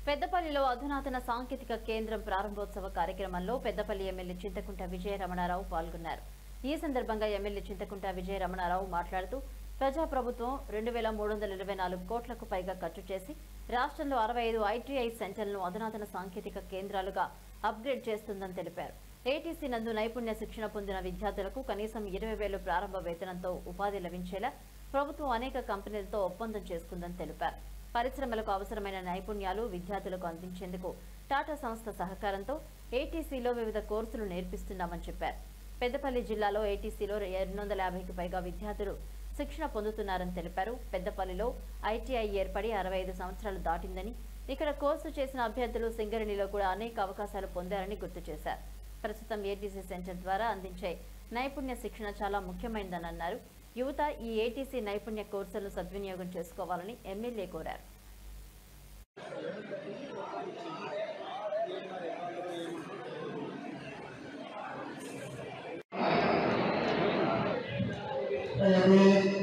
పెద్దపల్లిలో అధునాతన సాంకేతిక కేంద్రం ప్రారంభోత్సవ కార్యక్రమంలో పెద్దపల్లి ఎమ్మెల్యే చింతకుంట విజయ రమణారావు పాల్గొన్నారు. ఈ సందర్భంగా ఎమ్మెల్యే చింతకుంట విజయ రమణారావు మాట్లాడుతూ ప్రజాప్రభుత్వం 2324 కోట్లకు పైగా ఖర్చు చేసి రాష్ట్రంలో 65 ఐటీఐ సెంటర్లను అధునాతన సాంకేతిక కేంద్రాలుగా అప్గ్రేడ్ చేస్తుందని తెలిపారు. ఏటీసీ నందు నైపుణ్య శిక్షణ పొందిన విద్యార్థులకు కనీసం 20,000 ప్రారంభ వేతనంతో ఉపాధి లభించేలా ప్రభుత్వం అనేక కంపెనీలతో ఒప్పందం చేసుకుందని తెలిపారు. పరిశ్రమలకు అవసరమైన నైపుణ్యాలు విద్యార్థులకు అందించేందుకు టాటా సంస్థ సహకారంతో ఏటీసీలో వివిధ కోర్సులు నేర్పిస్తున్నామని చెప్పారు. పెద్దపల్లి జిల్లాలో ఏటీసీలో 250కి పైగా విద్యార్థులు శిక్షణ పొందుతున్నారని తెలిపారు. పెద్దపల్లిలో ఐటీఐ ఏర్పడి 65 సంవత్సరాలు దాటిందని, ఇక్కడ కోర్సు చేసిన అభ్యర్థులు సింగరేణిలో కూడా అనేక అవకాశాలు పొందారని గుర్తు చేశారు. ప్రస్తుతం ఏటీసీ సెంటర్ ద్వారా అందించే నైపుణ్య శిక్షణ చాలా ముఖ్యమైనదని అన్నారు. యువత ఈ ఏటీసీ నైపుణ్య కోర్సులను సద్వినియోగం చేసుకోవాలని ఎమ్మెల్యే కోరారు. Gracias.